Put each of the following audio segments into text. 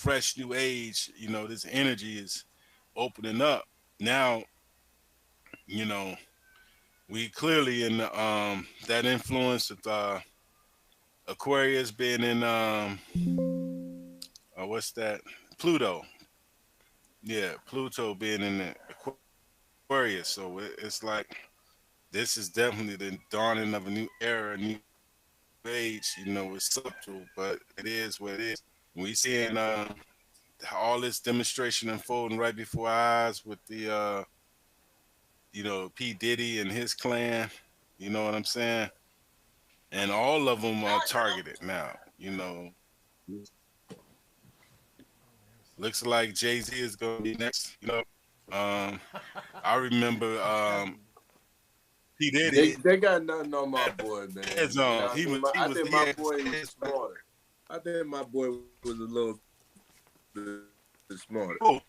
fresh new age, this energy is opening up. Now, you know, we clearly in the, that influence of Aquarius being in what's that? Pluto. Yeah, Pluto being in the Aquarius. So it's like this is definitely the dawning of a new era, a new age. It's subtle, but it is what it is. We seeing all this demonstration unfolding right before our eyes with the P Diddy and his clan. You know what I'm saying? And all of them are targeted now. Looks like Jay-Z is gonna be next. Um, I remember P They Diddy they got nothing on my had the boy, feds man. You on. know, He was I think he my had his boy was feds on. smarter. I think my boy was a little bit smarter. Who?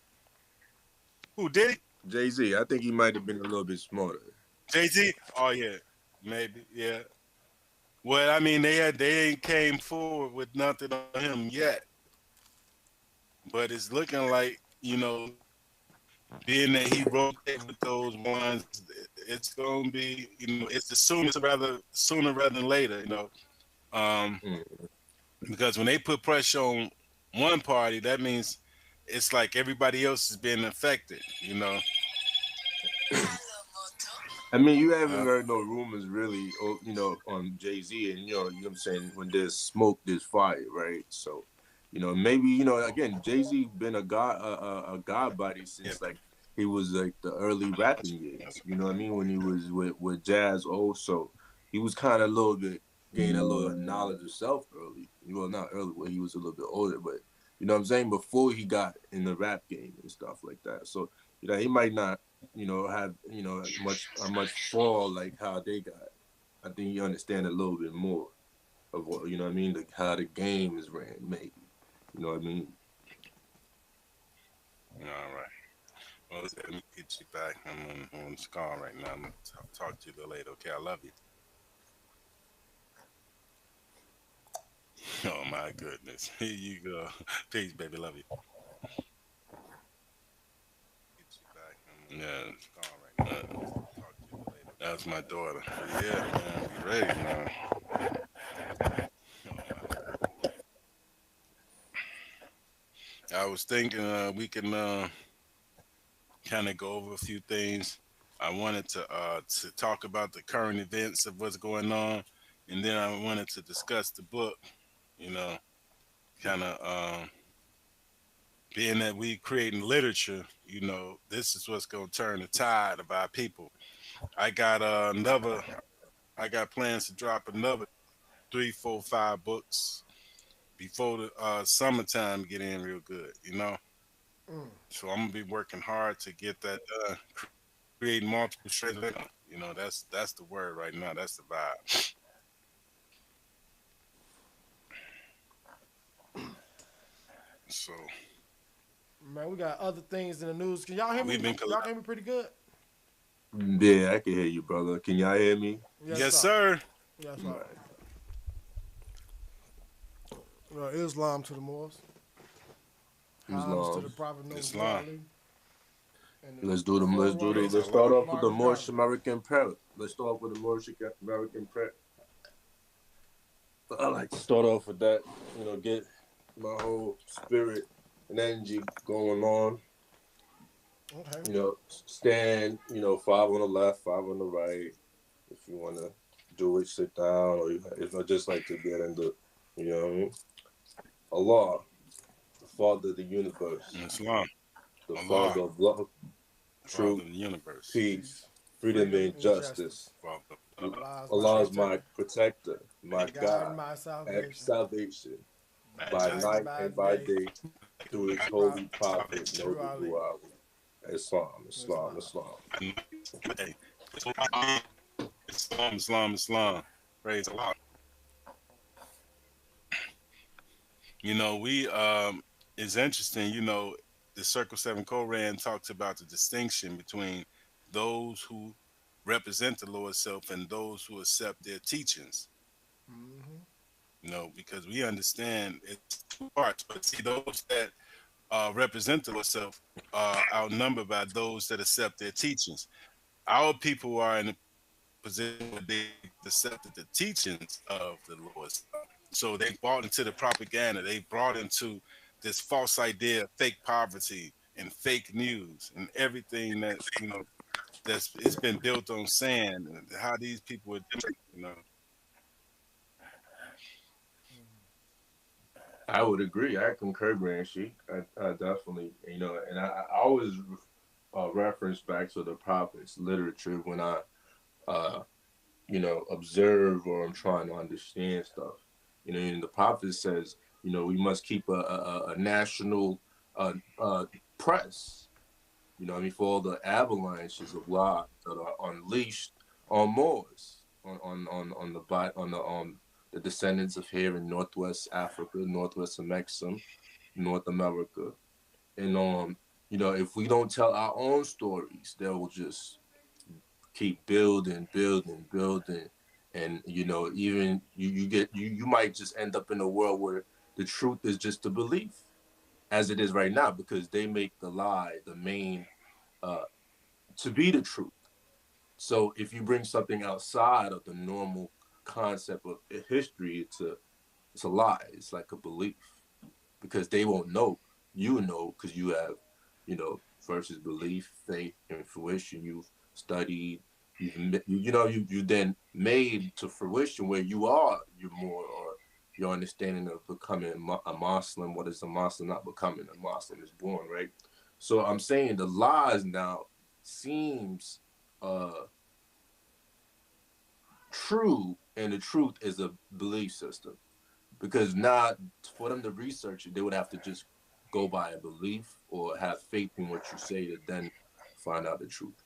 Who did he? Jay Z, I think he might have been a little bit smarter. Jay-Z? Oh yeah. Maybe. Yeah. Well, I mean they ain't came forward with nothing on him yet. But it's looking like, being that he wrote with those ones, it's gonna be, it's the sooner rather than later. Um, Mm. because when they put pressure on one party, that means it's like everybody else is being affected. I mean, you haven't Uh, heard no rumors really, on Jay Z, and you know what I'm saying. When there's smoke, there's fire, right? So, maybe again, Jay Z been a god body yeah, since like he was like the early rapping years. You know what I mean? When he was with Jazz, also he was kind of a little bit gaining a little knowledge of self early. Well, not early, but he was a little bit older, but you know what I'm saying, before he got in the rap game and stuff like that. So he might not have much fall like how they got. I think you understand a little bit more of what you know what I mean, like how the game is ran, maybe. You know what I mean? all right. Well, let me get you back. I'm on this call right now. I'm gonna talk to you a little later. Okay, I love you. Oh my goodness. Here you go. Peace, baby. Love you. Yeah, this call right now. Talk to you a little later. That's my daughter. Yeah, man. Be ready now. Oh my. I was thinking we can kind of go over a few things. I wanted to talk about the current events of what's going on, and then I wanted to discuss the book. You know, kind of being that we creating literature. This is what's going to turn the tide of our people. I got another. I got plans to drop another 3, 4, 5 books before the summertime get in real good. So I'm gonna be working hard to get that creating multiple streams of income. That's the word right now. That's the vibe. So Man, we got other things in the news. Can y'all hear we've me? been Y'all can hear me pretty good? Yeah, I can hear you, brother. Can y'all hear me? Yes, yes, sir. sir. Yes, sir. Right. Islam to the Moors. Homs to Islam. the Prophet Noble Islam. Ali. And Let's the do them. Praise Let's Allah. start off with the Marcus Moorish Garvey. American prayer. Let's start off with the Moorish American prayer. I like to start off with that. Get my whole spirit and energy going on. Okay. Stand, five on the left, five on the right. If you want to do it, sit down, or if I just like to get into, what I mean? Allah, the Father of the universe, Islam. the Allah, Father of love, Father truth, of the universe. peace, freedom, Freedom and and justice. justice. Father, Allah is my Allah is my protector. protector, my my Guide God, my and salvation. salvation, by Night and night by and by day. day, through His Through holy prophet, salvation. through Noble Ali. Ruali. Islam, Islam, Islam. Islam. Hey, Islam, Islam. Praise Allah. We it's interesting. The Circle Seven Koran talks about the distinction between those who represent the Lord's self and those who accept their teachings. Mm-hmm. because we understand it's two parts. But see, those that represent themselves are outnumbered by those that accept their teachings. Our people are in a position where they accepted the teachings of the Lord. So they bought into the propaganda. They brought into this false idea of fake poverty and fake news and everything that that's it's been built on sand. And how these people are doing. I would agree. I concur, Grand Sheik. I definitely, and I always reference back to the prophets' literature when I, uh, observe or I'm trying to understand stuff. And the prophet says, we must keep a national press. For all the avalanches of lies that are unleashed on Moors, on the descendants of here in Northwest Africa, Northwest Mexico, North America, and if we don't tell our own stories, they will just keep building, and even you might just end up in a world where the truth is just a belief, as it is right now, because they make the lie the main to be the truth. So if you bring something outside of the normal concept of history, it's a lie. It's like a belief, because they won't know. You know, because you have, versus belief, faith, and fruition. You've studied. You then made to fruition where you're more, or your understanding of becoming a Muslim. What is a Muslim? Not becoming a Muslim is born, right? So I'm saying the lies now seems true, and the truth is a belief system, because now for them to research it, they would have to just go by a belief or have faith in what you say to then find out the truth.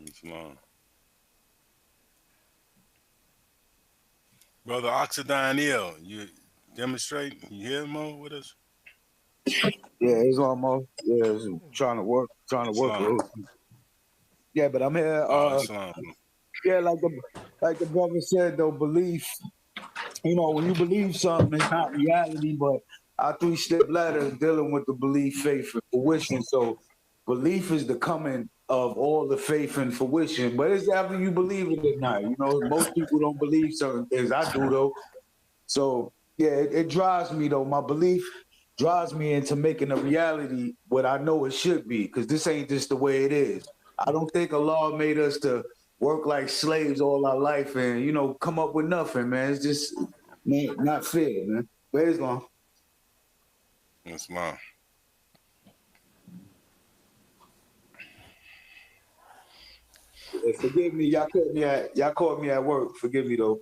Islam. Brother Oxidine Ill, you demonstrate? You here, Mo, with us? Yeah, it's almost trying to work. Islam. Yeah, but I'm here. Islam. Yeah, like the brother said though, belief. When you believe something, it's not reality. But our 3-step ladder is dealing with the belief, faith, and fruition. So, belief is the coming of all the faith and fruition. But it's after you believe it or not. Most people don't believe certain things. I do though. So yeah, it drives me though. My belief drives me into making a reality what I know it should be, because this ain't just the way it is. I don't think Allah made us to work like slaves all our life and come up with nothing, man. It's just not fair, man. But it's going. Islam. Forgive me, y'all caught me at work. Forgive me though.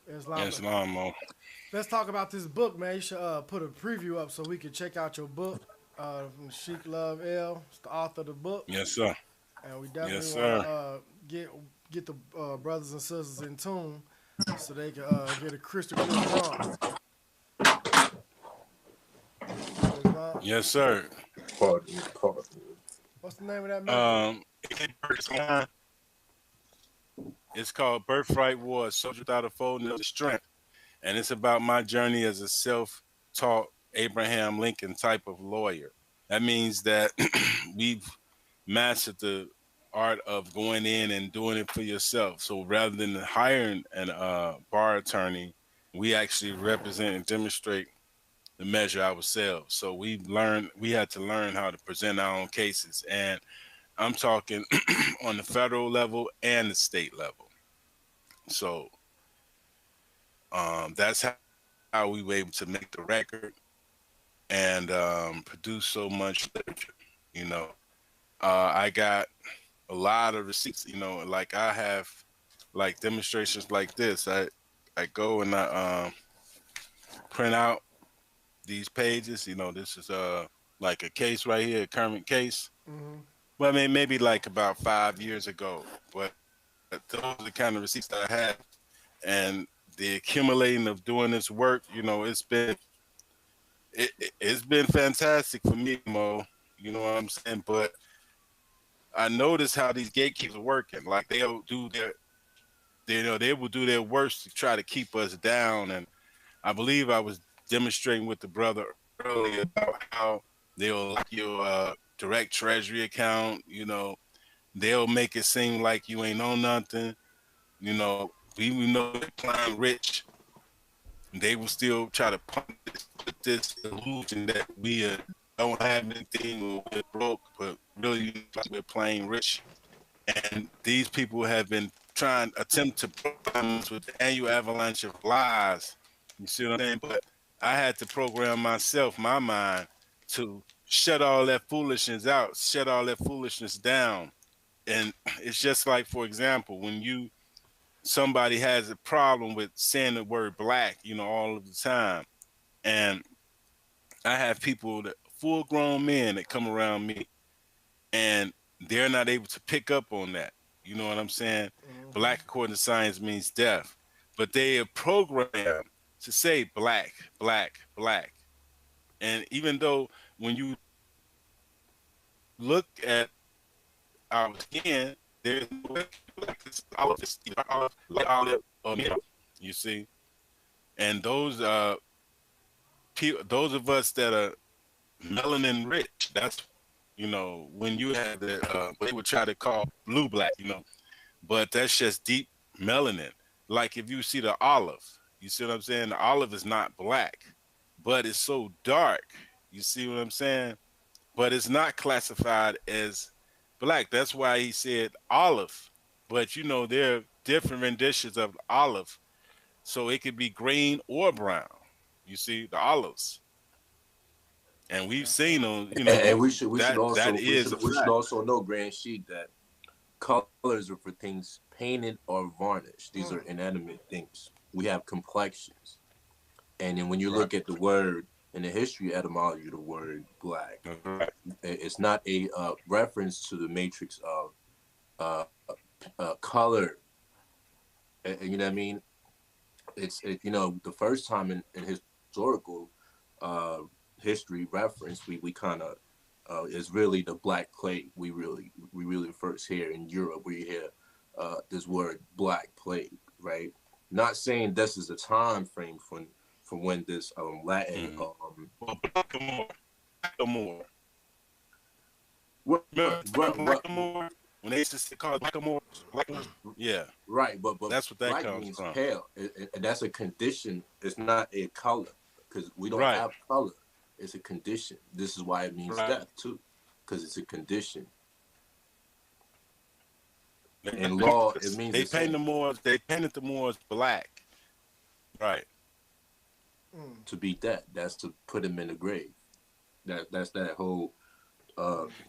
Islam, Mo. Let's talk about this book, man. You should put a preview up so we can check out your book from Sheik Love L. It's the author of the book. Yes, sir. And we definitely Yes, want sir. to get the brothers and sisters in tune so they can get a crystal clear prompt. Yes, sir. Pardon. What's the name of that man? It's called Birthright War: Soldier Without a Foe, No Strength, and it's about my journey as a self-taught Abraham Lincoln type of lawyer. That means that we've mastered the art of going in and doing it for yourself. So rather than hiring a bar attorney, we actually represent and demonstrate the measure ourselves. So we had to learn how to present our own cases. And I'm talking on the federal level and the state level. So that's how we were able to make the record and produce so much literature. I got a lot of receipts, like I have like demonstrations like this. I go and I print out these pages. This is like a case right here, a current case. Mm-hmm. Well, I mean, maybe like about 5 years ago, but those are the kind of receipts that I have. And the accumulating of doing this work, it's been fantastic for me, Mo. You know what I'm saying? But I noticed how these gatekeepers are working. Like they will do their worst to try to keep us down. And I believe I was demonstrating with the brother earlier about how they'll lock your direct treasury account. They'll make it seem like you ain't on nothing. We know they're playing rich. They will still try to pump this illusion that we don't have anything or we're broke, but really like we're playing rich. And these people have been trying attempt to program us with the annual avalanche of lies. You see what I'm saying? But I had to program myself, my mind, to shut all that foolishness out, shut all that foolishness down. And it's just like, for example, when somebody has a problem with saying the word black, all of the time. And I have people that full grown men that come around me and they're not able to pick up on that. You know what I'm saying? Mm-hmm. Black, according to science, means deaf. But they are programmed to say black, black, black. And even though when you look at our skin, there's no like this olive or middle, you see? And those those of us that are melanin rich, that's when you have the they would try to call blue black, but that's just deep melanin. Like if you see the olive, you see what I'm saying? The olive is not black, but it's so dark. You see what I'm saying? But it's not classified as black. That's why he said olive. But there are different renditions of olive. So it could be green or brown. You see, the olives. And we've seen them, And we should that is a we should fact. also know, Grand Sheik, that colors are for things painted or varnished. These are inanimate things. We have complexions. And then when you look at the word in the history etymology of the word black, it's not a reference to the matrix of color. You know what I mean? It's the first time in historical history reference we kind of is really the Black Plague. We really first hear in Europe. We hear this word Black Plague, right? Not saying this is a time frame from when this Latin Blackamoor. what, Blackamoor? When they used to call it Blackamoor, yeah, right, but that's what that black comes means from. pale, and that's a condition. It's not a color, because we don't Right. have color. It's a condition. This is why it means Right. death too, because it's a condition. In law, it means They the same. painted the Moors black. Right. To be dead. That's to put him in the grave. That's that whole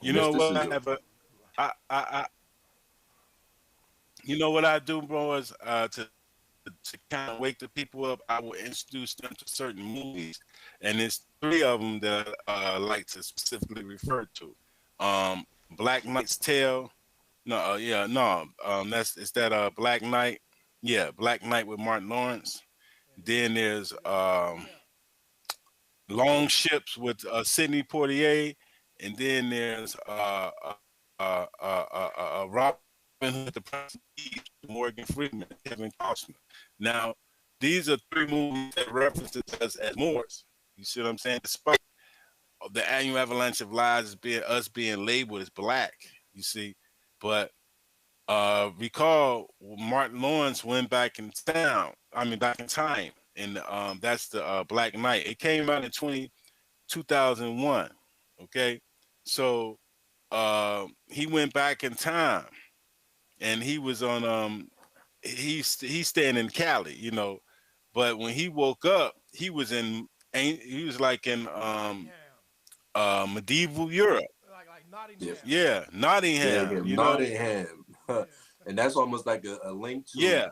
You know what? mysticism. You know what I do, bro, is to kind of wake the people up. I will introduce them to certain movies, and there's three of them that I like to specifically refer to. Black Knight's Tale. No, yeah, no. It's that Black Knight. Yeah, Black Knight with Martin Lawrence. Then there's Long Ships with Sidney Poitier, and then there's Robin Hood, the Prince of Thieves, Morgan Freeman, Kevin Costner. Now, these are three movies that references us as Moors. You see what I'm saying? Despite the annual avalanche of lies as being labeled as black, you see, but recall Martin Lawrence went back in town. I mean, back in time, and that's the Black Knight. It came out in 2001. Okay, so he went back in time, and he was on he's staying in Cali, but when he woke up, he was like in medieval Europe. Like Nottingham. Yeah, Nottingham. Nottingham. And that's almost like a link to Yeah.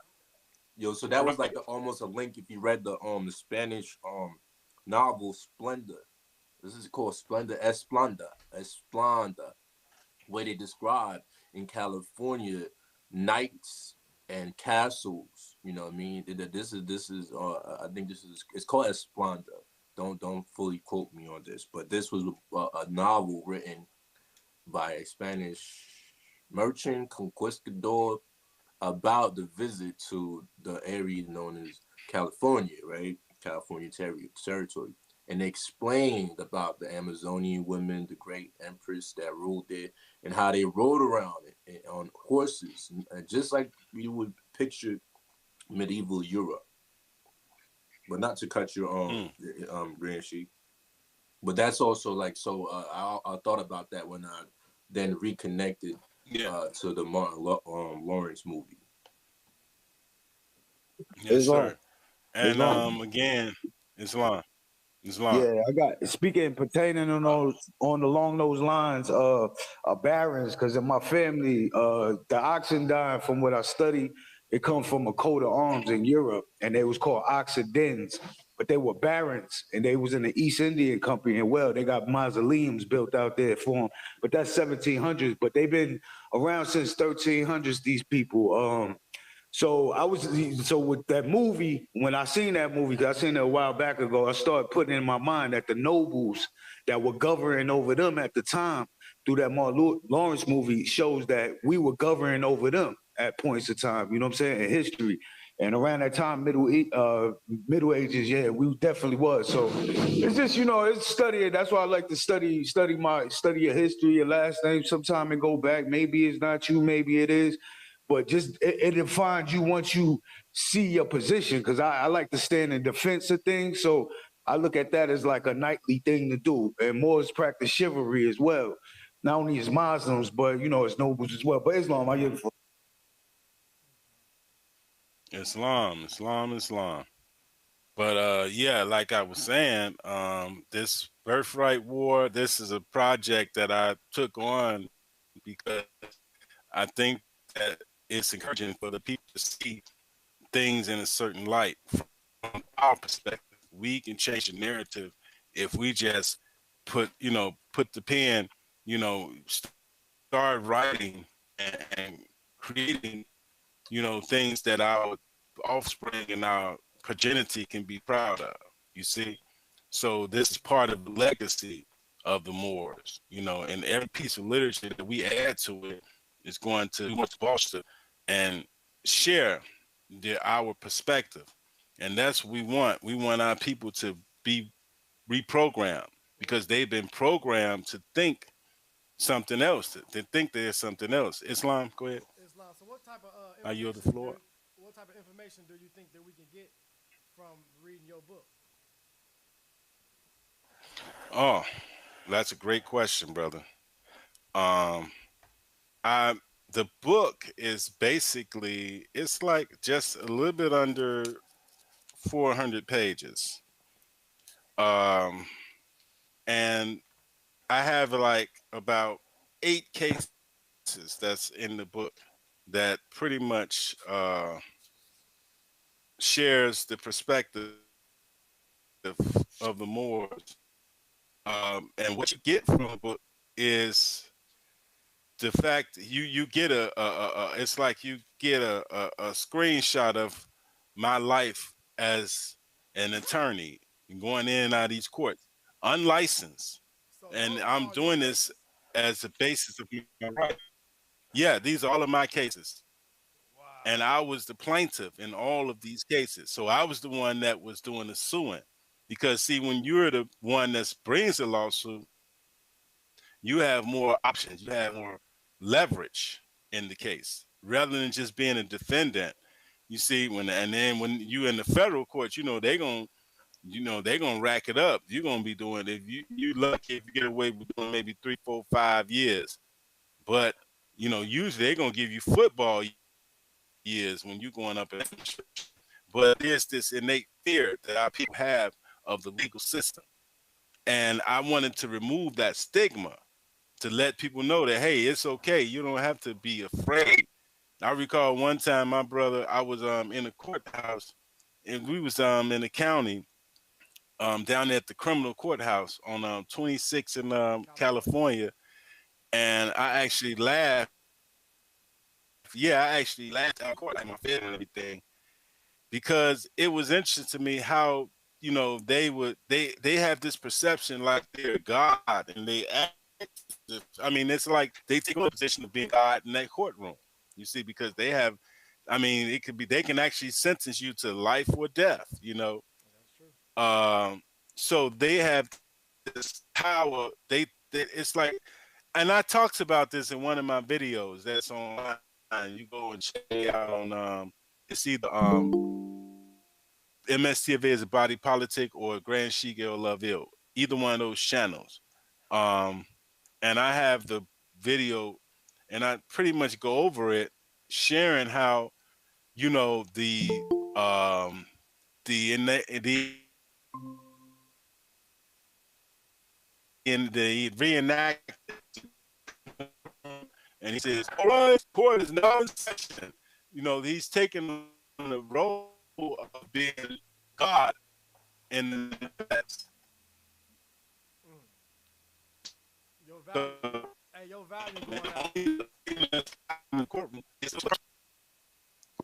So that was like almost a link if you read the Spanish novel Splendor. This is called Splendor, Esplanda, where they describe in California knights and castles. You know what I mean? This is I think it's called Esplanda. Don't fully quote me on this, but this was a novel written by a Spanish merchant conquistador about the visit to the area known as California, right? California territory. And they explained about the Amazonian women, the great empress that ruled there, and how they rode around it on horses, just like you would picture medieval Europe. But not to cut your Grand Sheik. But that's also like so. I thought about that when I then reconnected to the Martin Lawrence movie. Yes, Islam. sir. And Islam. again, Islam. Islam. Yeah, I got speaking pertaining on those on along those lines. Barons, because in my family, the oxen died from what I studied. It comes from a coat of arms in Europe, and they was called Oxidens, but they were barons, and they was in the East Indian Company. And well, they got mausoleums built out there for them, but that's 1700s. But they've been around since 1300s. These people. So with that movie, when I seen that movie, 'cause I seen it a while back ago, I started putting in my mind that the nobles that were governing over them at the time through that Martin Lawrence movie shows that we were governing over them at points of time, you know what I'm saying, in history. And around that time, Middle Ages, yeah, we definitely was. So it's just, it's studying. That's why I like to study your history, your last name sometime and go back. Maybe it's not you, maybe it is. But just it defines you once you see your position, because I like to stand in defense of things. So I look at that as like a nightly thing to do. And Moors practice chivalry as well. Not only as Muslims, but as nobles as well. But Islam, I give for Islam. But yeah, like I was saying, this birthright war, this is a project that I took on because I think that it's encouraging for the people to see things in a certain light. From our perspective, we can change the narrative if we just put the pen, start writing and creating, things that our offspring and our progeny can be proud of. You see, so this is part of the legacy of the Moors, and every piece of literature that we add to it is going to foster and share our perspective. And that's what we want. We want our people to be reprogrammed because they've been programmed to think something else, to think there's something else. Islam, go ahead. Islam. So what type of I yield the information floor. what type of information do you think that we can get from reading your book? Oh, that's a great question, brother. Um, I the book is basically it's like just a little bit under 400 pages. Um, and I have like about 8 cases that's in the book that pretty much shares the perspective of the Moors. And what you get from the book is the fact you get it's like you get a screenshot of my life as an attorney going in and out of these courts unlicensed, So and those are I'm all your doing cases. this as the basis of my right. Yeah, these are all of my cases, and Wow. I was the plaintiff in all of these cases, so I was the one that was doing the suing. Because see, when you're the one that brings the lawsuit, you have more options, you have more leverage in the case rather than just being a defendant. You see, when you in the federal courts, they're gonna rack it up. You're gonna be doing, if you lucky if you get away with doing maybe 3, 4, 5 years. But usually they're gonna give you football years when you're going up in administration. But there's this innate fear that our people have of the legal system. And I wanted to remove that stigma to let people know that, hey, it's okay. You don't have to be afraid. I recall one time my brother, I was in a courthouse, and we was in the county down at the criminal courthouse on 26 in California. California, and I actually laughed. Yeah, I actually laughed out of court, like my family and everything, because it was interesting to me how they have this perception like they're God, and they act I mean, it's like they take on the position of being God in that courtroom. You see, because they have, I mean, it could be they can actually sentence you to life or death. That's true. So they have this power. It's like, and I talked about this in one of my videos that's online. You go and check it out on it's either MSTV is a Body Politic or Grand Sheik El Love Ill. Either one of those channels. Um, and I have the video, and I pretty much go over it, sharing how the in the reenact, and he says, "All right, court is now in session." He's taking the role of being God in Mm. Your value, hey, your value going out. the courtroom.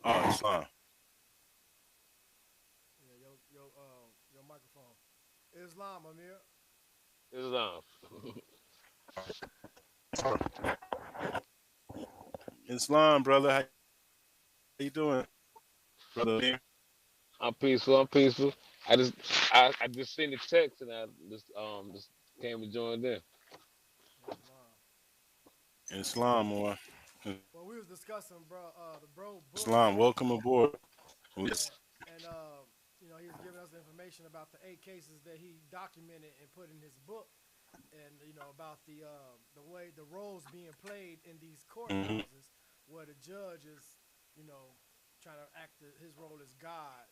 Oh, Islam. Yeah, your microphone. Islam, Amir. Islam. Islam, brother. How you doing, brother? Amir? I'm peaceful. I'm peaceful. I just seen the text and I just came and joined in. Islam. Islam, or Well, we was discussing, bro, the bro book. Islam. Welcome aboard. And he was giving us information about the 8 cases that he documented and put in his book, and about the way the roles being played in these courthouses, where the judge is, trying to act his role as God,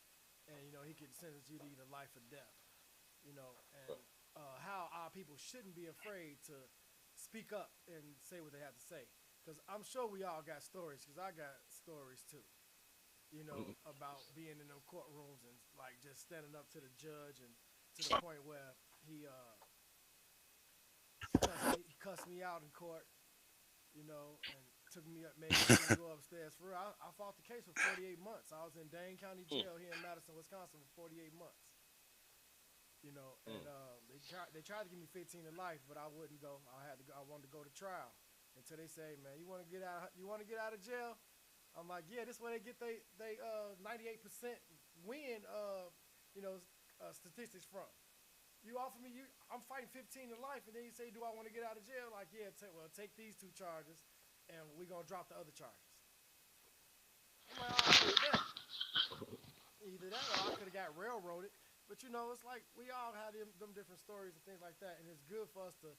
and he could sentence you to either life or death, and how our people shouldn't be afraid to speak up and say what they have to say, because I'm sure we all got stories, because I got stories too. About being in them courtrooms and like just standing up to the judge, and to the point where he cussed me out in court, and took me up, made me go upstairs. For real, I fought the case for 48 months. I was in Dane County Jail here in Madison, Wisconsin for 48 months. And they tried to give me 15 to life, but I wouldn't go. I wanted to go to trial until they say, man, you want to get out of jail? I'm like, yeah, this way they get they 98% win statistics from. You offer me, I'm fighting 15 to life, and then you say, do I want to get out of jail? Like, yeah, take these 2 charges, and we're gonna drop the other charges. I'm like, all right, either that or I could have got railroaded. But it's like we all have them different stories and things like that, and it's good for us to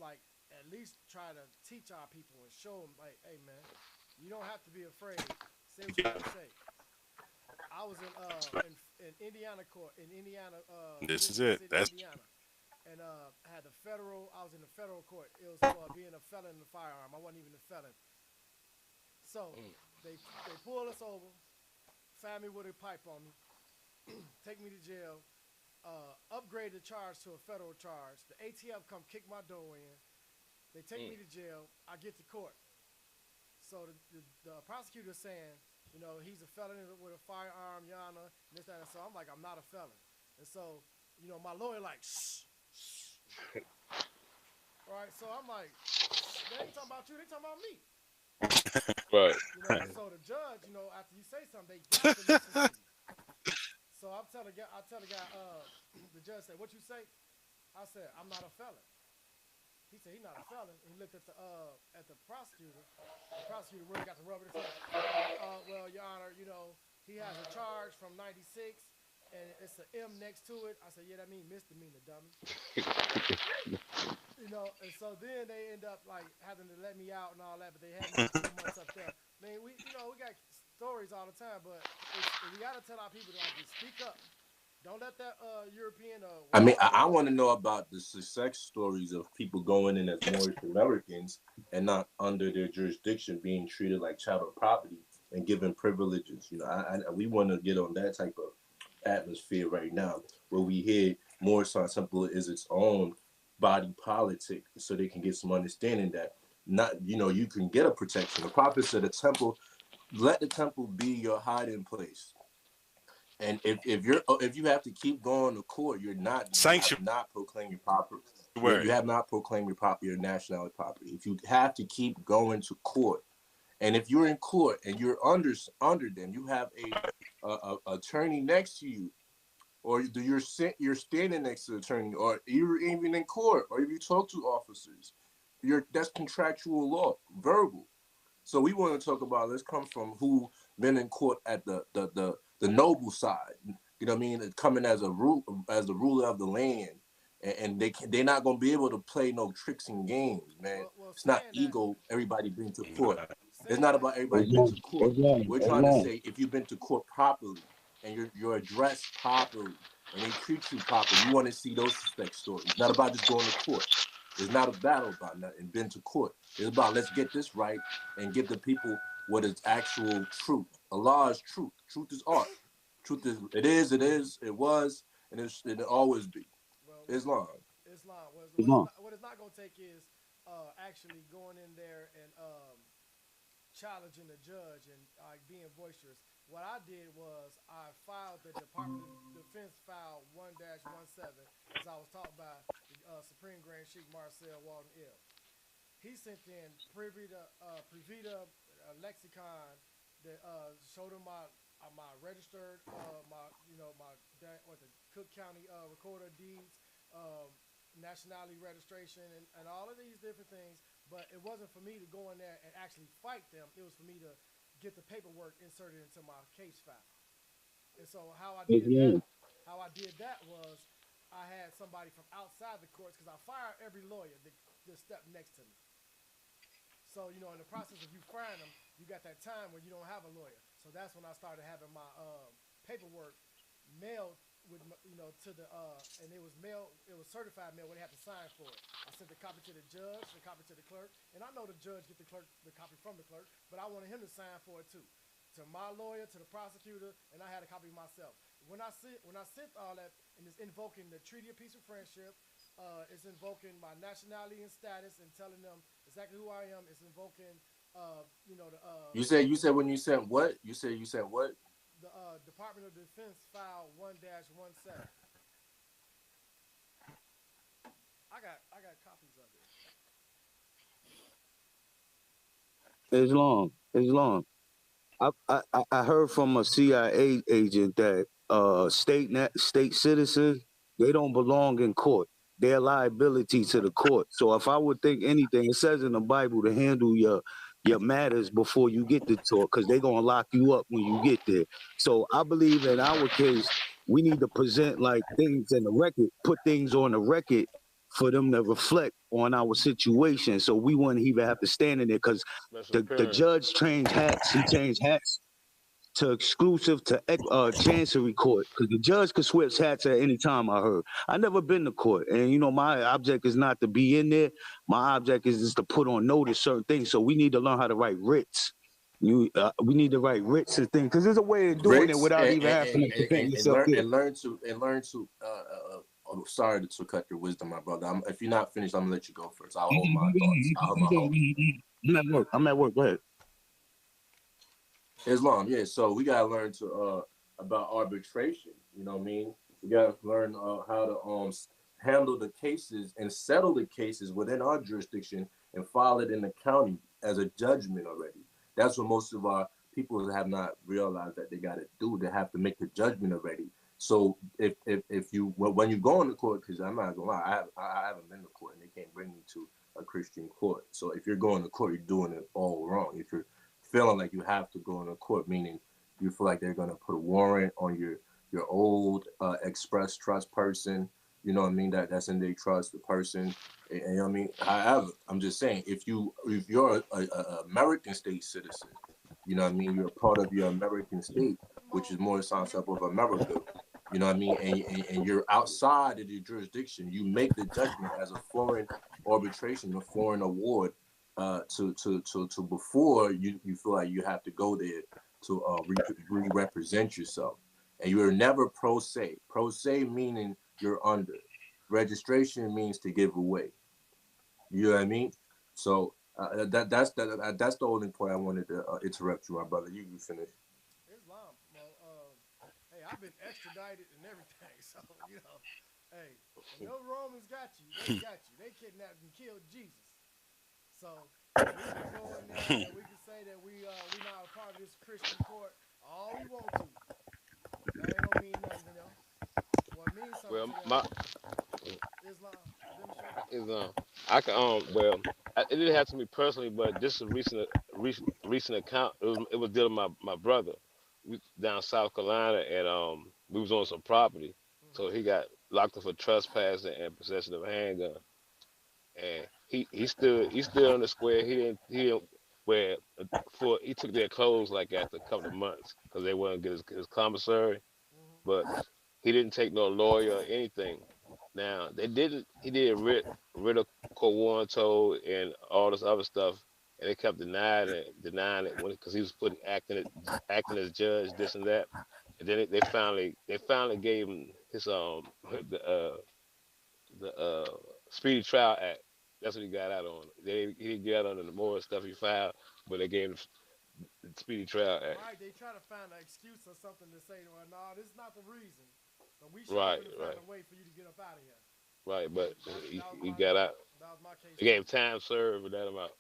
like at least try to teach our people and show them, like, hey man, you don't have to be afraid. Say what you got to say. I was in Indiana court, in Indiana. This is it. That's Indiana, and had the federal. I was in the federal court. It was for being a felon in a firearm. I wasn't even a felon. So they pulled us over, found me with a pipe on me, take me to jail, upgrade the charge to a federal charge. The ATF come kick my door in. They take me to jail. I get to court. So the prosecutor saying, he's a felon with a firearm, Your Honor, and this, that, and so I'm like, I'm not a felon. And so, my lawyer like, shh. All right, so I'm like, they ain't talking about you, they talking about me. Right. So the judge, after you say something, they got to listen to you. So I tell the guy, the judge said, what you say? I said, I'm not a felon. He said he's not a felon. He looked at the prosecutor. The prosecutor really got to rub it his head. Well, Your Honor, he has a charge from '96, and it's an M next to it. I said, yeah, that means misdemeanor, dummy. And so then they end up like having to let me out and all that, but they had me 2 months up there. Man, we got stories all the time, but we got to tell our people to like speak up. Don't let that European. I mean, I want to know about the success stories of people going in as Moorish Americans and not under their jurisdiction, being treated like chattel property and given privileges. We want to get on that type of atmosphere right now, where we hear Moorish Temple is its own body politic, so they can get some understanding that you can get a protection. The prophet said, let the temple be your hiding place. And if you have to keep going to court, you're not sanctuary, not proclaiming proper. You Word. have not proclaimed your property, your nationality property. If you have to keep going to court, and if you're in court and you're under them, you have a attorney next to you, or you're standing next to the attorney, or you're even in court, or if you talk to officers, that's contractual law, verbal. So we want to talk about. Let's come from who been in court at the noble side. You know what I mean? Coming as the ruler of the land, and they're not gonna be able to play no tricks and games, man. Well, It's not saying that, ego. Everybody been to court. Right. It's saying not that, about everybody been Islam, to court. Islam, We're trying to Islam. say if you've been to court properly and you're addressed properly and they treat you properly, we want to see those suspect stories. It's not about just going to court. It's not a battle about nothing. Been to court. It's about let's get this right and give the people what is actual truth. Allah is truth. Truth is art. Truth is it was, and it'll always be. well, Islam. Islam. Islam. What it's not going to take is actually going in there and challenging the judge and being boisterous. What I did was I filed the Department of Defense file 1-17, as I was taught by the Supreme Grand Sheikh Marcel Walden Ill. He sent in Previta lexicon that showed him my registered what the Cook County recorder of deeds, nationality registration, and all of these different things. But it wasn't for me to go in there and actually fight them. It was for me to get the paperwork inserted into my case file. And so how I did Islam. that was I had somebody from outside the courts because I fired every lawyer that stepped next to me. So, in the process of you firing them, you got that time where you don't have a lawyer. So that's when I started having my paperwork mailed to the and it was certified mail where they had to sign for it. I sent the copy to the judge, the copy to the clerk, and I know the judge get the copy from the clerk, but I wanted him to sign for it too. To my lawyer, to the prosecutor, and I had a copy myself. When I sent all that, and it's invoking the Treaty of Peace and Friendship, it's invoking my nationality and status, and telling them exactly who I am. It's invoking, You said when you sent what? You sent what? the Department of Defense file 1-17. I got copies of it. Islam. I heard from a CIA agent that state citizens, they don't belong in court. They're liability to the court. So if I would think anything, it says in the Bible to handle your matters before you get to court, because they're gonna lock you up when you get there. So I believe in our case, we need to present like things in the record, put things on the record for them to reflect on our situation. So we wouldn't even have to stand in there because Special the appearance. judge changed hats. He changed hats to exclusive to Chancery Court because the judge could switch hats at any time. I heard. I never been to court, and my object is not to be in there. My object is just to put on notice certain things. So we need to learn how to write writs. We need to write writs and things because there's a way of doing it Bricks without even having to defend yourself. and learn to oh, sorry to cut your wisdom, my brother. If you're not finished, I'm gonna let you go first. I'll hold my thoughts. I'll hold my whole. I'm at work. Go ahead. Islam, yeah. So we gotta learn to about arbitration. You know what I mean? We gotta learn how to handle the cases and settle the cases within our jurisdiction and file it in the county as a judgment already. That's what most of our people have not realized that they gotta do. They have to make the judgment already. So if you when you go into court, because I'm not gonna lie, I haven't been to court and they can't bring me to a Christian court. So if you're going to court, you're doing it all wrong. If you're feeling like you have to go into court, meaning you feel like they're gonna put a warrant on your old express trust person, you know what I mean, that's in their trust, the person, and you know what I mean. However, I'm just saying, if you're a American state citizen, you know what I mean, you're a part of your American state, which is more the concept of America. You know what I mean? And you're outside of your jurisdiction. You make the judgment as a foreign arbitration, a foreign award, to before you feel like you have to go there to represent yourself. And you're never pro se. Pro se meaning you're under. Registration means to give away. You know what I mean? So that's the only point I wanted to interrupt you, my brother. You finish. Islam. Well, hey, I've been extradited and everything, so Hey, when those Romans got you, they got you. They kidnapped and killed Jesus. So we can go in there and we can say that we not a part of this Christian court all we want to. That ain't gonna mean nothing to them. What means something Well, to them my is Islam demonstrated. is I can well, it didn't happen to me personally, but this is a recent account. It was dealing with my brother. We down South Carolina, and we was on some property, so Mm-hmm. he got locked up for trespassing and possession of a handgun. And he stood on the square. He didn't where for he took their clothes like after a couple of months because they wouldn't get his commissary, Mm-hmm. but he didn't take no lawyer or anything. Now they didn't. He did writ of quo warranto and all this other stuff, and they kept denying it because he was putting acting as judge, this and that. And then they finally gave him his the uh the Speedy Trial Act. That's what he got out on. He didn't get out on the more stuff he filed, but they gave him the Speedy Trial Act. Right, they try to find an excuse or something to say, well, no, this is not the reason. So we should be Right, able to find right, a way for you to get up out of here. right. But That was he my got out. that was my case They too. gave him time served with that amount.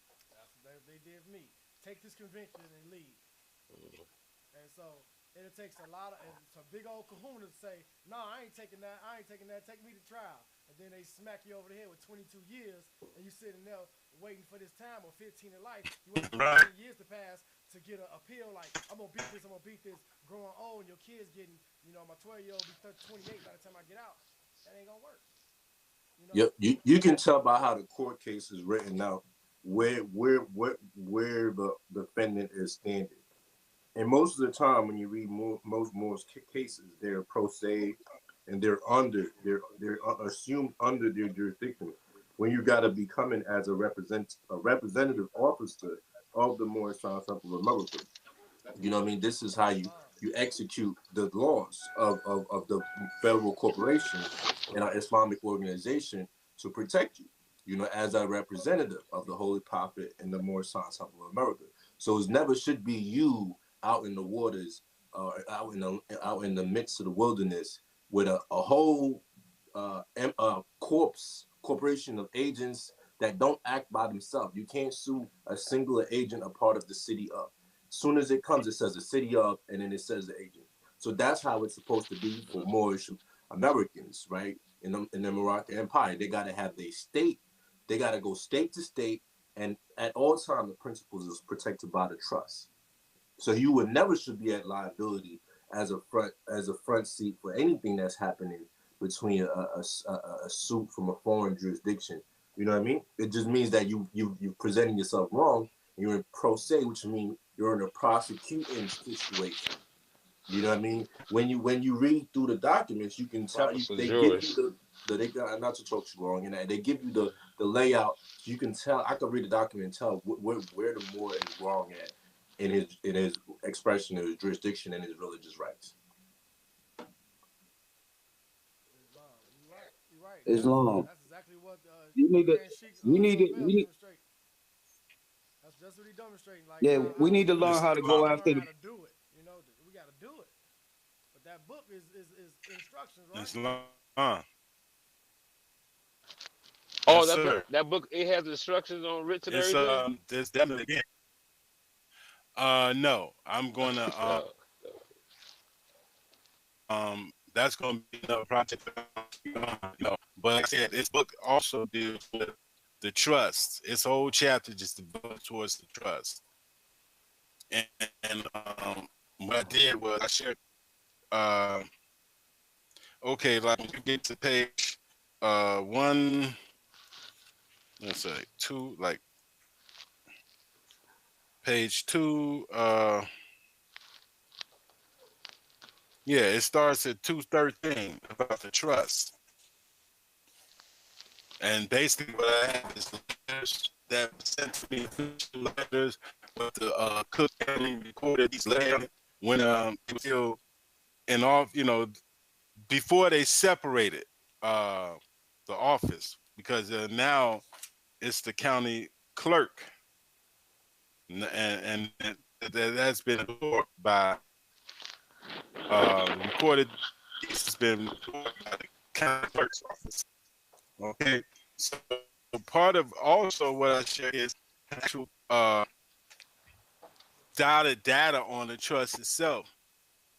That's what they did for me. Take this conviction and leave. And so it takes a lot of it's a big old kahuna to say, no, I ain't taking that. I ain't taking that. Take me to trial. And then they smack you over the head with 22 years, and you sitting there waiting for this time or 15 in life. You wait for Right. 15 years to pass to get an appeal. Like I'm gonna beat this. I'm gonna beat this. Growing old, and your kids getting, my 12-year-old be 28 by the time I get out. That ain't gonna work. You know. Yep, you can tell by how the court case is written out where the defendant is standing. And most of the time, when you read most cases, they're pro se, and they're assumed under their jurisdiction. When you got to be coming as a representative officer of the Moorish Science Temple of America, you know what I mean. This is how you execute the laws of the federal corporation and our Islamic organization to protect you. You know, as a representative of the Holy Prophet and the Moorish Science Temple of America. So it never should be you out in the waters, out in the midst of the wilderness with a whole corporation of agents that don't act by themselves. You can't sue a singular agent, a part of the city of. As soon as it comes, it says the city of, and then it says the agent. So that's how it's supposed to be for Moorish Americans, right? In the Moroccan Empire, they got to have their state. They got to go state to state, and at all times, the principles is protected by the trust. So you would never should be at liability as a front seat for anything that's happening between a suit from a foreign jurisdiction. You know what I mean? It just means that you presenting yourself wrong. And you're in pro se, which means you're in a prosecuting situation. You know what I mean? When you read through the documents, you can tell Officer they give Juris. you they got not to talk too long, and they give you the layout. So you can tell. I can read the document and tell where the Moor is wrong at in his expression of his jurisdiction and his religious rights. Islam. You're right. You're right. Islam. That's exactly what You need to. Grand Sheikh We need to. Zobel We need, demonstrate. That's just what he demonstrating. Like yeah, we how need to learn It's how to we got go to after learn the. how to do it. We got to do it. But that book is instructions, right? Islam. Oh, Yes, sir. that book. It has instructions on writs and It's everything. there's definitely again. No, I'm gonna Uh, that's gonna be another project. But like I said, this book also deals with the trust. Its whole chapter just devoted towards the trust. And, and what I did was I shared. Uh, okay, like when you get to page one, let's say two, like page two. Yeah, it starts at 213 about the trust. And basically what I have is letters that were sent to me, official letters, what the Cook County recorded these letters when it was still in off, before they separated the office, because now it's the county clerk, and that's been absorbed by recorded. This has been recorded by the county clerk's office. Okay, so part of also what I share is actual data on the trust itself.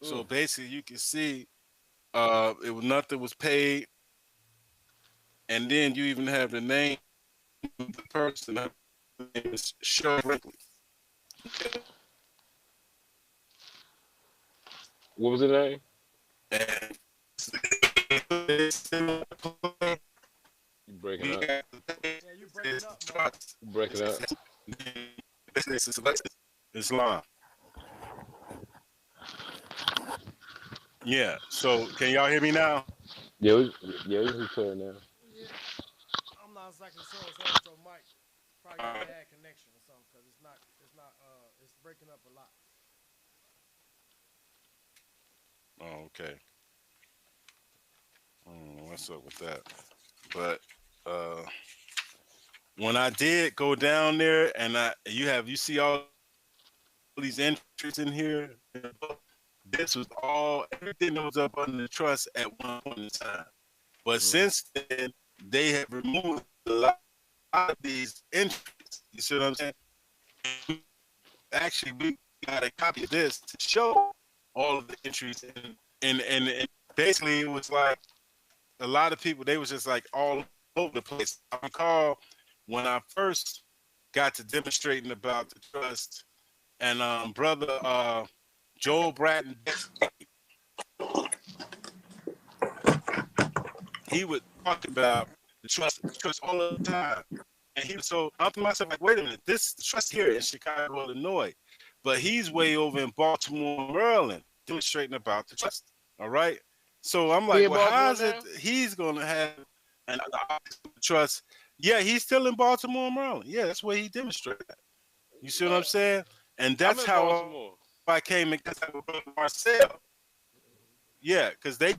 So basically, you can see it was nothing was paid, and then you even have the name of the person. Her name is Shirley Brinkley. What was the name? And You breaking up? Yeah, you breaking up, Mark. You breaking up? Islam. Yeah. So can y'all hear me now? Yeah, we can clear now. Yeah, I'm not exactly sure what's wrong with your mic. Probably got a bad connection or something, because it's breaking up a lot. Oh, okay. I don't know what's up with that. But when I did go down there, and you see all these entries in here. This was all everything that was up under the trust at one point in time. But since then, they have removed a lot of these entries. You see what I'm saying? Actually, we got a copy of this to show all of the entries, and basically it was like a lot of people. They was just like all over the place. I recall when I first got to demonstrating about the trust, and brother Joel Bratton, he would talk about the trust all the time. And he was so I'm to myself like, wait a minute, this trust here in Chicago, Illinois, but he's way over in Baltimore, Maryland, demonstrating about the trust. All right. So I'm like, well, how is it he's gonna have an trust? Yeah, he's still in Baltimore, Maryland. Yeah, that's where he demonstrated. You see what I'm saying? And that's how I came in contact with Brother Marcel. Yeah, because they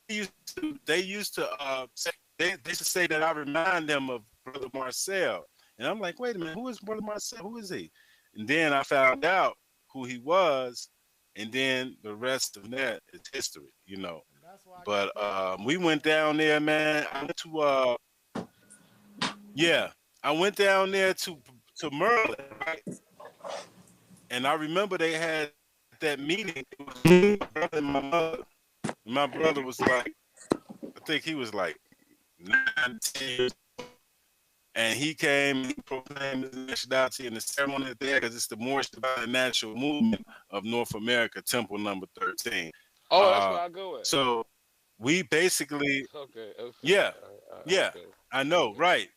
used to say they used to say that I remind them of Brother Marcel. And I'm like, wait a minute, who is Brother Marcel? Who is he? And then I found out who he was, and then the rest of that is history, you know. But we went down there, man. I went to I went down there to Maryland, right? And I remember they had that meeting. It was me, my brother, and my mother. My brother was like, I think he was like 9, 10 years old. And he came, he proclaimed his nationality in the ceremony there because it's the Moorish Divine National Movement of North America, Temple number 13. Oh, that's where I go at. So we basically, okay. Yeah, I know, right.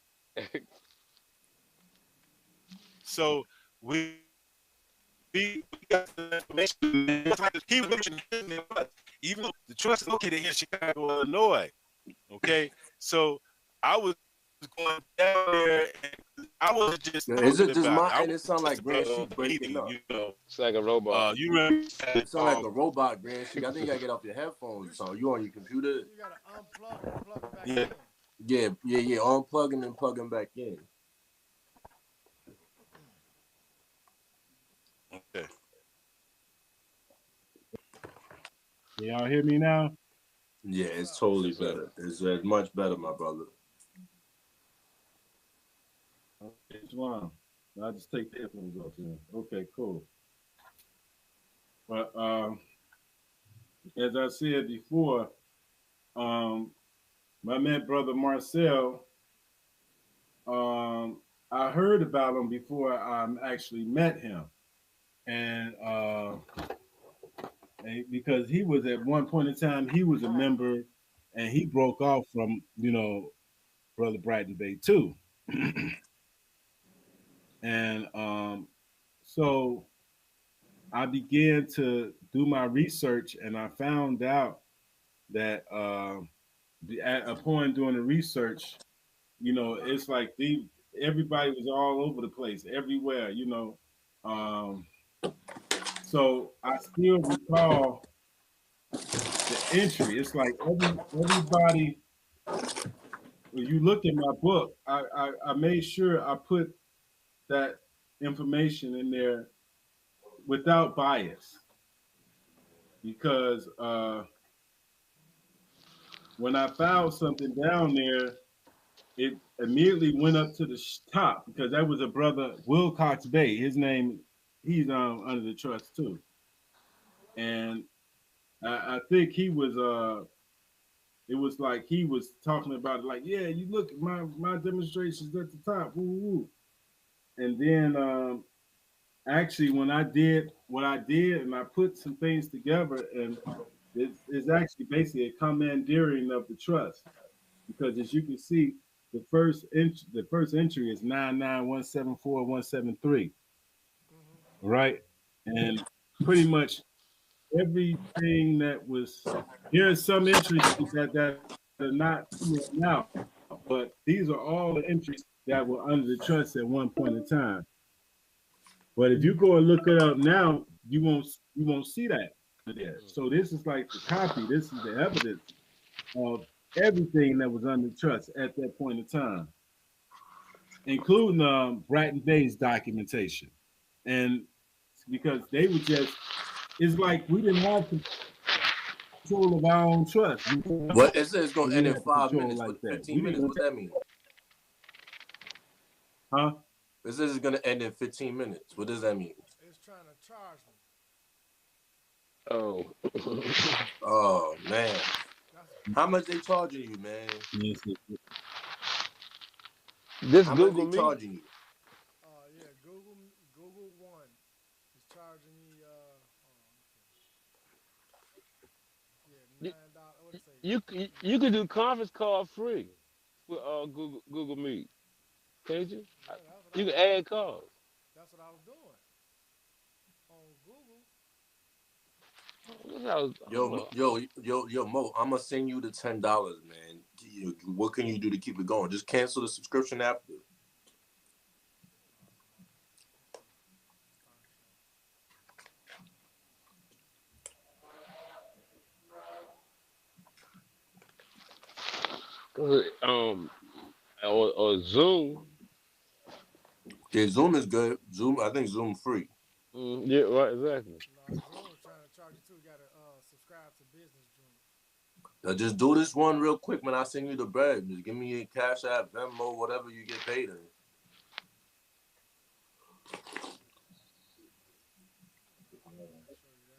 So we got the information. He mentioned even though the trust is located here in Chicago, Illinois. Okay, so I was going down there, and I was just. Is it just my end? It sound like Grand Sheik breaking up. You know, it's like a robot. You remember? It sound like a robot, Grand Sheik. I think you gotta get off your headphones or something. You on your computer? You gotta unplug and plug back in. Yeah. Unplugging and plugging back in. Okay. Can y'all hear me now? Yeah, it's totally better. It's much better, my brother. It's one. I'll just take the headphones off then. Okay, cool. But as I said before, my man brother Marcel, I heard about him before I actually met him. And because he was at one point in time, he was a member and he broke off from, Brother Bratton Bay too. And so I began to do my research and I found out that upon doing the research, it's like everybody was all over the place, everywhere, so I still recall the entry. It's like everybody, when you look at my book, I made sure I put that information in there without bias, because when I found something down there, it immediately went up to the top because that was a brother, Wilcox Bay. His name, he's under the trust too. And I think he was it was like he was talking about it like, yeah, you look at my demonstrations at the top, woo woo. And then actually when I did what I did and I put some things together, and it's actually basically a commandeering of the trust, because as you can see, the first entry is 99174-173, right? And pretty much everything that was, here are some entries that are not now, but these are all the entries that were under the trust at one point in time. But if you go and look it up now, you won't see that there. So this is like the copy. This is the evidence of everything that was under trust at that point in time, including Bratton Bay's documentation. And because they were just, it's like we didn't have control of our own trust. What it says it's gonna end in 5 minutes, like but that. 15 minutes, what that mean? Huh? It says it's gonna end in 15 minutes. What does that mean? It's trying to charge me. Oh, Oh man. How much they charging you, man? this How Google much they Meet. charging you? Yeah, Google One is charging me yeah, $9. What it say? You can do conference call free with Google Meet, can't you? Yeah, You can add calls. that's what I was doing on Google. Yo, Mo, I'm gonna send you the $10, man. What can you do to keep it going? Just cancel the subscription after. Or Zoom. Yeah, Zoom is good. Zoom, I think Zoom free. Yeah, right, exactly. No, Zoom is trying to charge you too. You gotta subscribe to Business Zoom. Just do this one real quick when I send you the bread. Just give me your Cash App, Venmo, whatever you get paid in.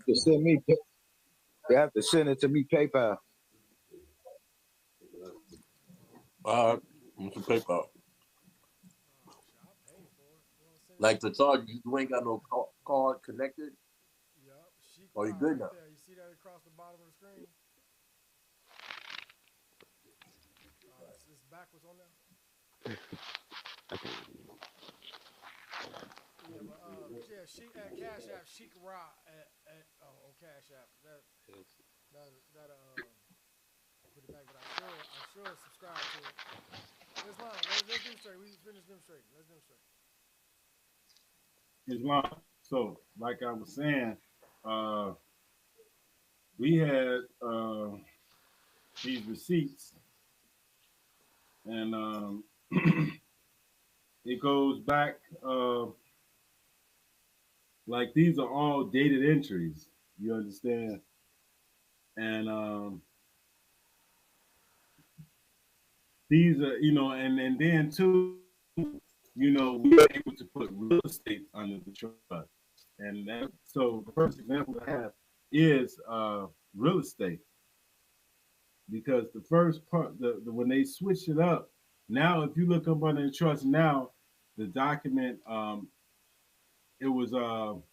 To send me, they have to send it to me PayPal. All right, what's your PayPal? I'll pay for it. You wanna send Like the charge, you ain't got no card connected. Yup. Chic Oh, you Rock good right now? there. You see that across the bottom of the screen? It's backwards on there. Yeah, but yeah, she at Cash App, Chic Rock on Cash App. That put it back, but I'm sure subscribe to it. Let's demonstrate. We finished demonstrating. Let's demonstrate. Islam. So, like I was saying, we had these receipts, and it goes back. Like these are all dated entries. You understand? And these are, and then too, we were able to put real estate under the trust. And so the first example I have is real estate, because the first part, when they switch it up, now if you look up under the trust now, the document, it was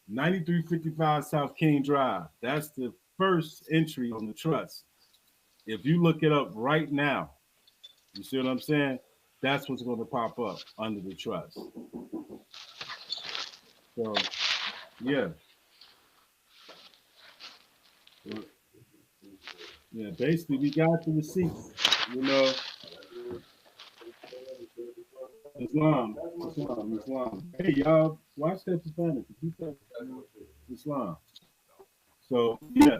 9355 South King Drive. That's the first entry on the trust. If you look it up right now, you see what I'm saying? That's what's going to pop up under the trust. So, yeah. Yeah, basically, we got the receipts, Islam. Hey, y'all, watch that profanity. Keep that Islam. So, yeah,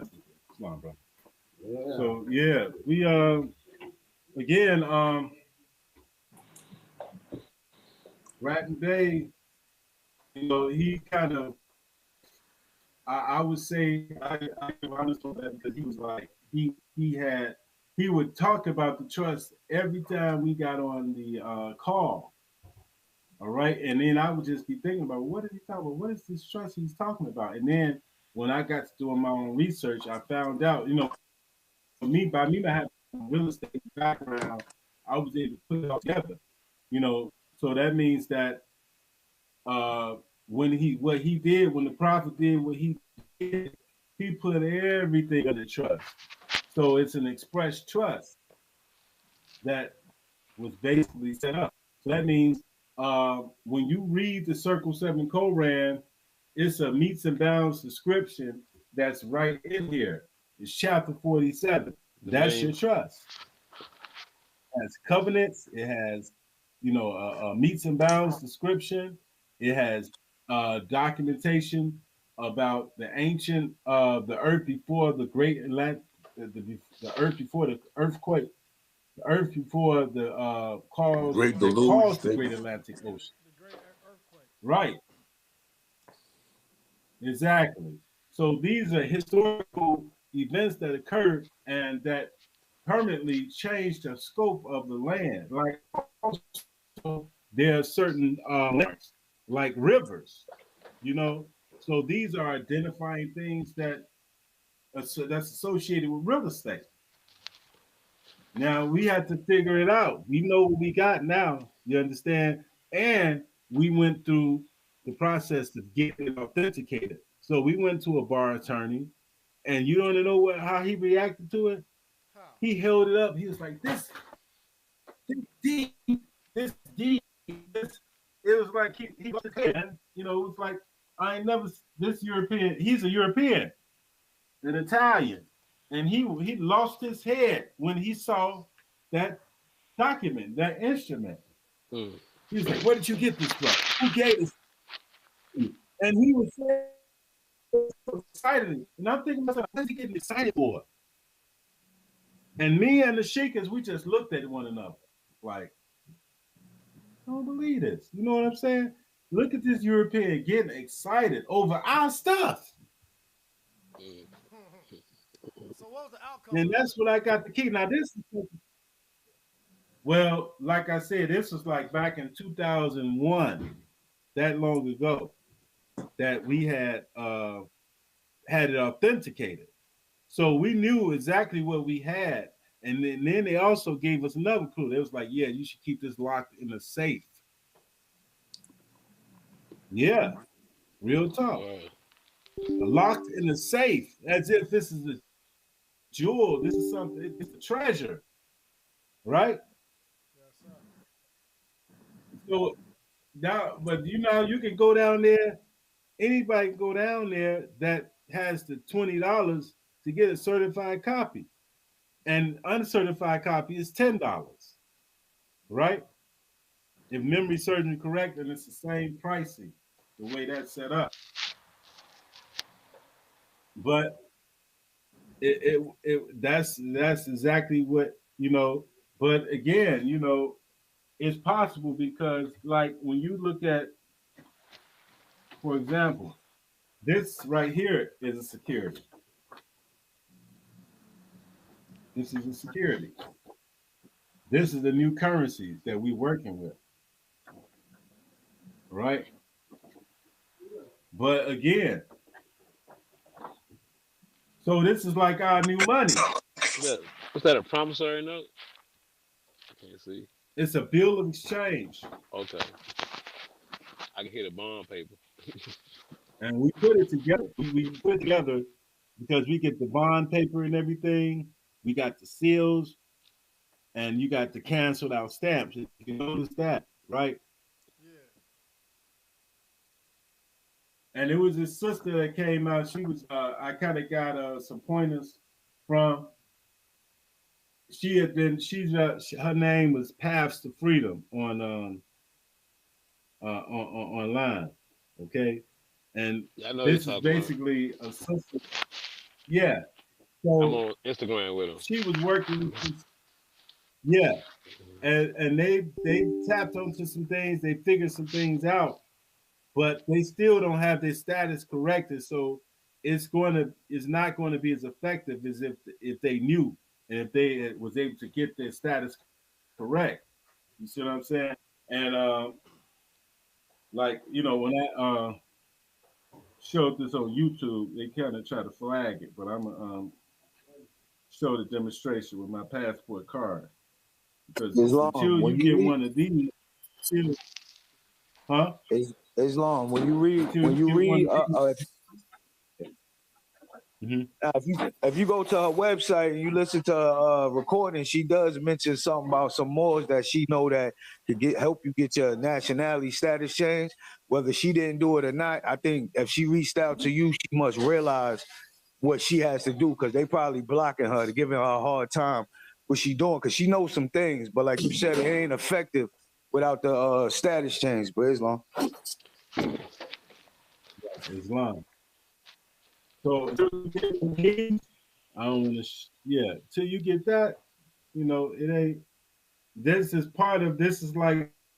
Islam, bro. Yeah. So, yeah, we, again, Bratton Bay, he kind of, I would say, I give honest on that, because he was like, he had he would talk about the trust every time we got on the call. All right. And then I would just be thinking about, what is he talking about? What is this trust he's talking about? And then when I got to doing my own research, I found out, by me not having a real estate background, I was able to put it all together. So that means that when the prophet did what he did, he put everything under trust. So it's an express trust that was basically set up. So that means when you read the Circle 7 Koran, it's a meets and bounds description that's right in here. It's chapter 47. That's your trust. It has covenants. It has, a meets and bounds description. It has documentation about the ancient, the earth before the great Atlantic, the earth before the earthquake, the earth before the caused the Great Atlantic Ocean. The great earthquake. Right. Exactly. So these are historical events that occurred and that permanently changed the scope of the land. Like also, there are certain like rivers, So these are identifying things that's associated with real estate. Now we had to figure it out. We know what we got now. You understand? And we went through the process of getting it authenticated. So we went to a bar attorney, and you don't know how he reacted to it. How? He held it up. He was like, this deed. It was like he was it was like, I ain't never this European. He's a European, an Italian, and he lost his head when he saw that document, that instrument. He was like, "Where did you get this from? Who gave this?" And he was so excited. And I'm thinking, what is he getting excited for? And me and the Sheikas, we just looked at one another like, I don't believe this. You know what I'm saying? Look at this European getting excited over our stuff. So what was the outcome? And that's what I got the key. Now this is, well, like I said, this was like back in 2001, that long ago, that we had it authenticated. So we knew exactly what we had. And then they also gave us another clue. They was like, yeah, you should keep this locked in a safe. Yeah, real talk. Locked in a safe, as if this is a jewel. This is something, it's a treasure, right? Yes, sir. So now, but you can go down there. Anybody can go down there that has the $20 to get a certified copy, and uncertified copy is $10, right? If memory serves me correct, and it's the same pricing, the way that's set up. But that's exactly what, but again, it's possible because, like, when you look at, for example, this right here is a security. This is a security. This is the new currencies that we're working with, right? But again, so this is like our new money. What's that, a promissory note? I can't see. It's a bill of exchange. Okay. I can hear the bond paper. And we put it together. We put it together because we get the bond paper and everything. We got the seals, and you got the canceled out stamps. You can notice that, right? Yeah. And it was this sister that came out. She was, I kind of got some pointers from. Her name was Paths to Freedom on online, okay? And this is basically a sister. Yeah. So I'm on Instagram with them. She was working with this, yeah. And they tapped onto some things, they figured some things out, but they still don't have their status corrected. So it's not going to be as effective as if they knew and if they was able to get their status correct, you see what I'm saying? And like when I showed this on YouTube, they kind of try to flag it, but I'm show the demonstration with my passport card because until Islam. you When you get read one of these, huh? Islam, when you Until you get one read, of these. if you go to her website and you listen to her recording, she does mention something about some Moors that she know that could help you get your nationality status changed. Whether she didn't do it or not, I think if she reached out to you, she must realize what she has to do because they probably blocking her to giving her a hard time what she doing because she knows some things, but like you said, it ain't effective without the status change. But Islam. Islam. So until you get these, I don't want to. Yeah, till you get that, it ain't. This is part of. This is like